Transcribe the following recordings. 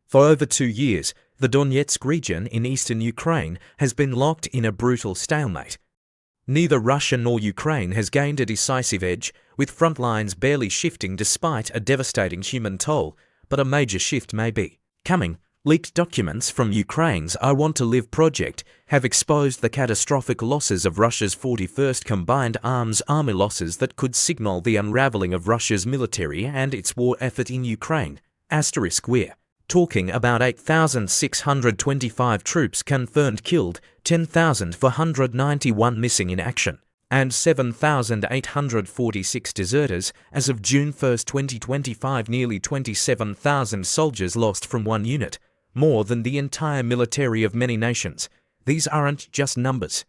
For over 2 years, the Donetsk region in eastern Ukraine has been locked in a brutal stalemate. Neither Russia nor Ukraine has gained a decisive edge, with front lines barely shifting despite a devastating human toll, but a major shift may be coming. Leaked documents from Ukraine's I Want to Live project have exposed the catastrophic losses of Russia's 41st Combined Arms Army, losses that could signal the unraveling of Russia's military and its war effort in Ukraine. We're talking about 8,625 troops confirmed killed, 10,491 missing in action, and 7,846 deserters as of June 1, 2025. Nearly 27,000 soldiers lost from one unit, more than the entire military of many nations. These aren't just numbers.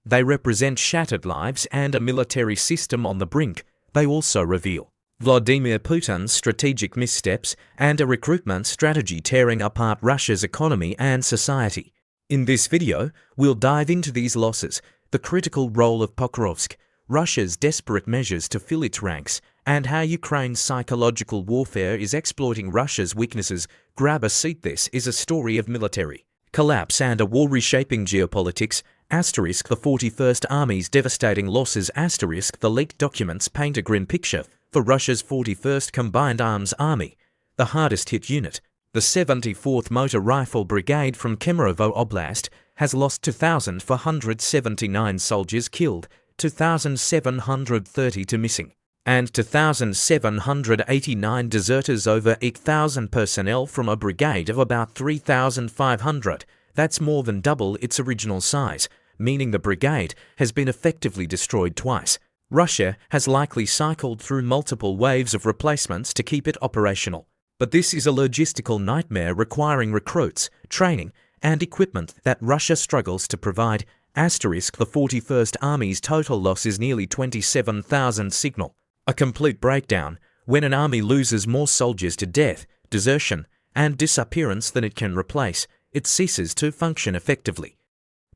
They represent shattered lives and a military system on the brink. They also reveal Vladimir Putin's strategic missteps and a recruitment strategy tearing apart Russia's economy and society. In this video, we'll dive into these losses, the critical role of Pokrovsk, Russia's desperate measures to fill its ranks, and how Ukraine's psychological warfare is exploiting Russia's weaknesses. Grab a seat. This is a story of military collapse and a war reshaping geopolitics. The 41st Army's devastating losses. The leaked documents paint a grim picture for Russia's 41st Combined Arms Army, the hardest-hit unit. The 74th Motor Rifle Brigade from Kemerovo Oblast has lost 2,479 soldiers killed, 2,732 missing, and 2,789 deserters. Over 8,000 personnel from a brigade of about 3,500. That's more than double its original size, meaning the brigade has been effectively destroyed twice. Russia has likely cycled through multiple waves of replacements to keep it operational. But this is a logistical nightmare requiring recruits, training, and equipment that Russia struggles to provide. The 41st Army's total loss is nearly 27,000. Signal a complete breakdown. When an army loses more soldiers to death, desertion, and disappearance than it can replace, it ceases to function effectively.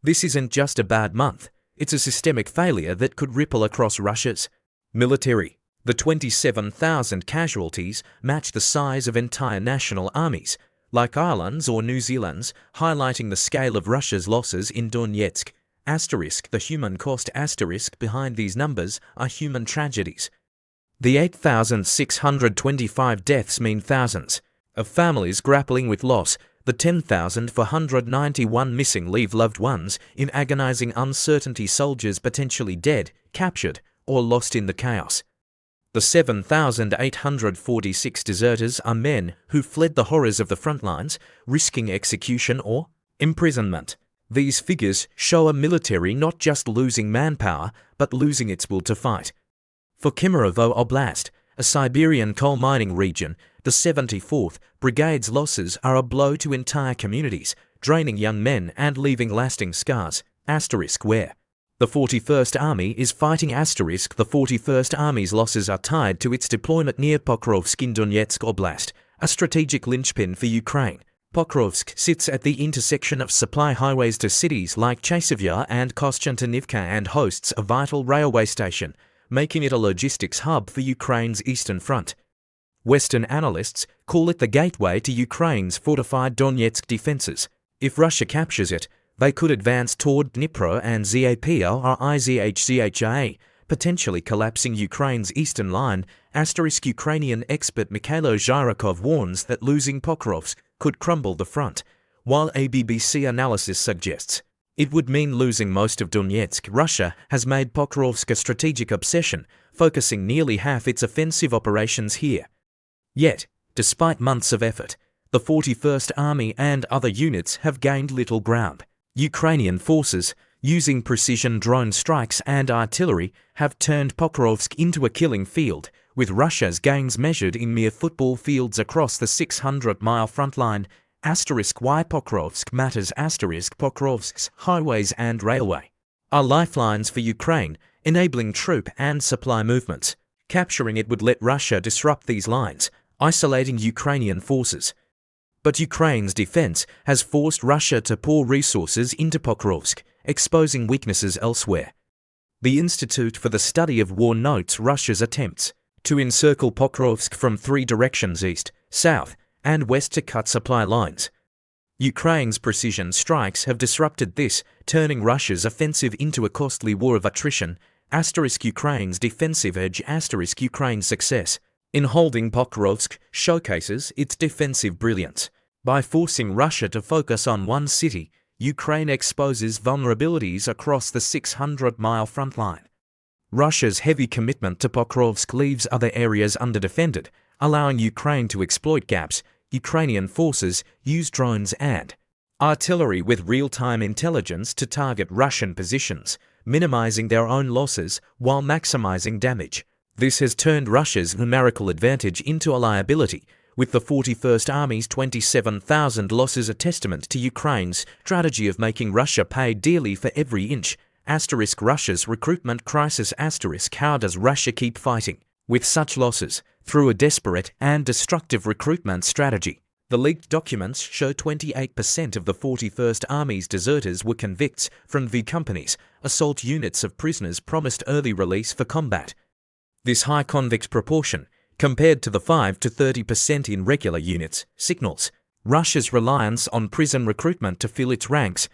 This isn't just a bad month. It's a systemic failure that could ripple across Russia's military. The 27,000 casualties match the size of entire national armies, like Ireland's or New Zealand's, highlighting the scale of Russia's losses in Donetsk. The human cost behind these numbers are human tragedies. The 8,625 deaths mean thousands of families grappling with loss. The 10,491 missing leave loved ones in agonizing uncertainty, soldiers potentially dead, captured, or lost in the chaos. The 7,846 deserters are men who fled the horrors of the front lines, risking execution or imprisonment. These figures show a military not just losing manpower, but losing its will to fight. For Kemerovo Oblast, a Siberian coal mining region, the 74th Brigade's losses are a blow to entire communities, draining young men and leaving lasting scars. Where the 41st Army is fighting. The 41st Army's losses are tied to its deployment near Pokrovsk in Donetsk Oblast, a strategic linchpin for Ukraine. Pokrovsk sits at the intersection of supply highways to cities like Chasiv and Kostantinivka and hosts a vital railway station, making it a logistics hub for Ukraine's eastern front. Western analysts call it the gateway to Ukraine's fortified Donetsk defenses. If Russia captures it, they could advance toward Dnipro and Zapl or Izhzhia, potentially collapsing Ukraine's eastern line. Ukrainian expert Mikhailo Zhirokov warns that losing Pokrovsk could crumble the front, while a BBC analysis suggests it would mean losing most of Donetsk. Russia has made Pokrovsk a strategic obsession, focusing nearly half its offensive operations here. Yet, despite months of effort, the 41st Army and other units have gained little ground. Ukrainian forces, using precision drone strikes and artillery, have turned Pokrovsk into a killing field, with Russia's gains measured in mere football fields across the 600-mile front line. Why Pokrovsk matters. Pokrovsk's highways and railway are lifelines for Ukraine, enabling troop and supply movements. Capturing it would let Russia disrupt these lines, isolating Ukrainian forces. But Ukraine's defense has forced Russia to pour resources into Pokrovsk, exposing weaknesses elsewhere. The Institute for the Study of War notes Russia's attempts to encircle Pokrovsk from 3 directions: east, south, and west to cut supply lines. Ukraine's precision strikes have disrupted this, turning Russia's offensive into a costly war of attrition. Ukraine's defensive edge. Ukraine's success in holding Pokrovsk showcases its defensive brilliance. By forcing Russia to focus on one city, Ukraine exposes vulnerabilities across the 600-mile front line. Russia's heavy commitment to Pokrovsk leaves other areas underdefended, allowing Ukraine to exploit gaps. Ukrainian forces use drones and artillery with real-time intelligence to target Russian positions, minimizing their own losses while maximizing damage. This has turned Russia's numerical advantage into a liability, with the 41st Army's 27,000 losses a testament to Ukraine's strategy of making Russia pay dearly for every inch. Russia's recruitment crisis. How does Russia keep fighting with such losses? Through a desperate and destructive recruitment strategy. The leaked documents show 28% of the 41st Army's deserters were convicts from V companies, assault units of prisoners promised early release for combat. This high convict proportion, compared to the 5 to 30% in regular units, signals Russia's reliance on prison recruitment to fill its ranks.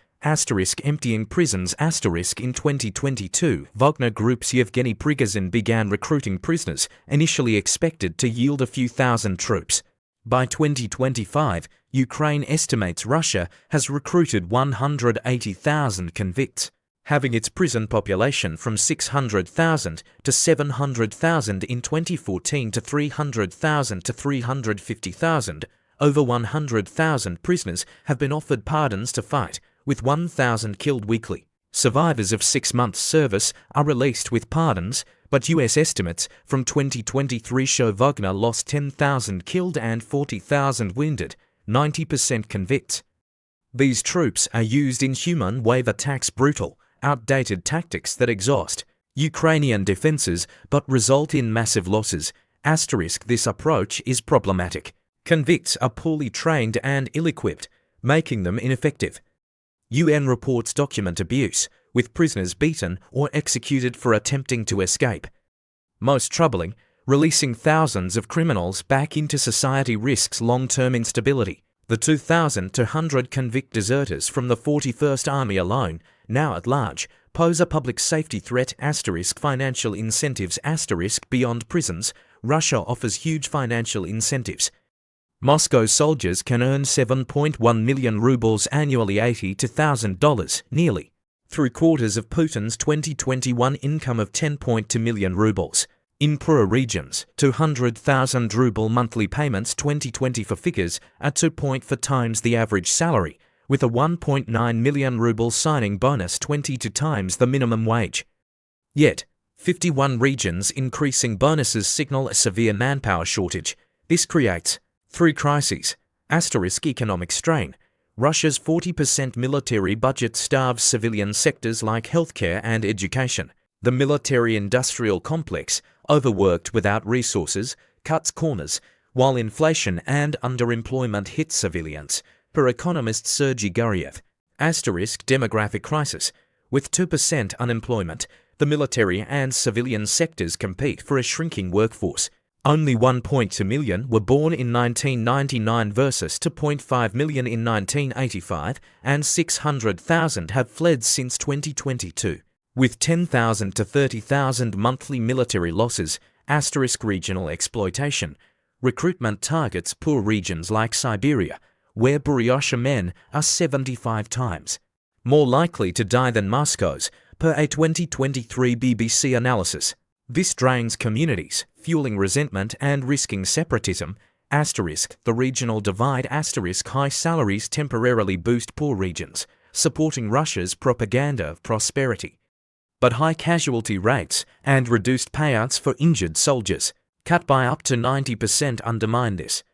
Emptying prisons. In 2022, Wagner Group's Yevgeny Prigozhin began recruiting prisoners, initially expected to yield a few thousand troops. By 2025, Ukraine estimates Russia has recruited 180,000 convicts, having its prison population from 600,000 to 700,000 in 2014 to 300,000 to 350,000. Over 100,000 prisoners have been offered pardons to fight, with 1,000 killed weekly. Survivors of 6 months' service are released with pardons, but US estimates from 2023 show Wagner lost 10,000 killed and 40,000 wounded, 90% convicts. These troops are used in human wave attacks, brutal, outdated tactics that exhaust Ukrainian defenses but result in massive losses. This approach is problematic. Convicts are poorly trained and ill-equipped, making them ineffective. UN reports document abuse, with prisoners beaten or executed for attempting to escape. Most troubling, releasing thousands of criminals back into society risks long-term instability. The 2,200 convict deserters from the 41st Army alone, now at large, pose a public safety threat. Financial incentives. Beyond prisons, Russia offers huge financial incentives. Moscow soldiers can earn 7.1 million rubles annually, $82,000, nearly three-quarters of Putin's 2021 income of 10.2 million rubles. In poorer regions, 200,000 ruble monthly payments. 2024 figures are 2.4 times the average salary, with a 1.9 million ruble signing bonus 22 times the minimum wage. Yet, 51 regions increasing bonuses signal a severe manpower shortage. This creates 3 crises. Economic strain. Russia's 40% military budget starves civilian sectors like healthcare and education. The military-industrial complex, overworked without resources, cuts corners, while inflation and underemployment hit civilians. Per economist Sergei Guriev. Demographic crisis. With 2% unemployment, the military and civilian sectors compete for a shrinking workforce. Only 1.2 million were born in 1999 versus 2.5 million in 1985, and 600,000 have fled since 2022. With 10,000 to 30,000 monthly military losses, regional exploitation. Recruitment targets poor regions like Siberia, where Buryasha men are 75 times more likely to die than Moscow's, per a 2023 BBC analysis. This drains communities, fueling resentment and risking separatism. The regional divide. High salaries temporarily boost poor regions, supporting Russia's propaganda of prosperity. But high casualty rates and reduced payouts for injured soldiers, cut by up to 90%, undermine this.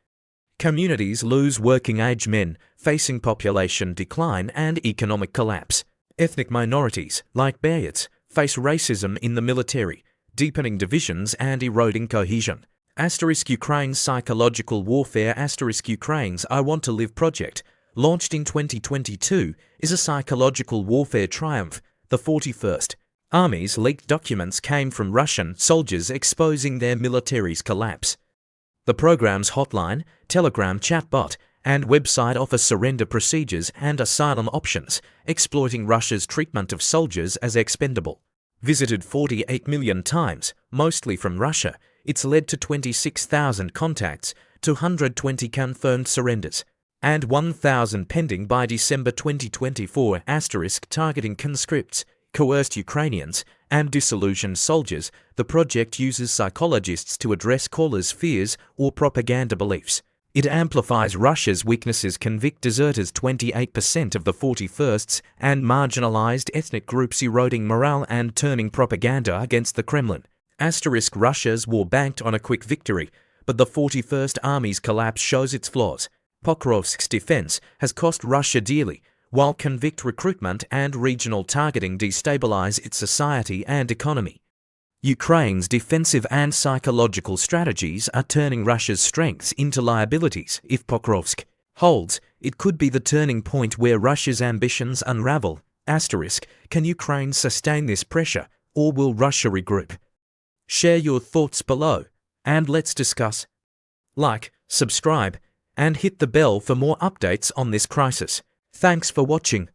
Communities lose working-age men, facing population decline and economic collapse. Ethnic minorities, like Bayards, face racism in the military, deepening divisions and eroding cohesion. Ukraine's psychological warfare. Ukraine's I Want to Live project, launched in 2022, is a psychological warfare triumph. The 41st Army's leaked documents came from Russian soldiers exposing their military's collapse. The program's hotline, Telegram chatbot, and website offer surrender procedures and asylum options, exploiting Russia's treatment of soldiers as expendable. Visited 48 million times, mostly from Russia, it's led to 26,000 contacts, 220 confirmed surrenders, and 1,000 pending by December 2024. Targeting conscripts, coerced Ukrainians, and disillusioned soldiers, the project uses psychologists to address callers' fears or propaganda beliefs. It amplifies Russia's weaknesses, convict deserters 28% of the 41st, and marginalized ethnic groups, eroding morale and turning propaganda against the Kremlin. Russia's war banked on a quick victory, but the 41st Army's collapse shows its flaws. Pokrovsk's defense has cost Russia dearly, while convict recruitment and regional targeting destabilize its society and economy. Ukraine's defensive and psychological strategies are turning Russia's strengths into liabilities. If Pokrovsk holds, it could be the turning point where Russia's ambitions unravel. Can Ukraine sustain this pressure, or will Russia regroup? Share your thoughts below, and let's discuss. Like, subscribe, and hit the bell for more updates on this crisis. Thanks for watching.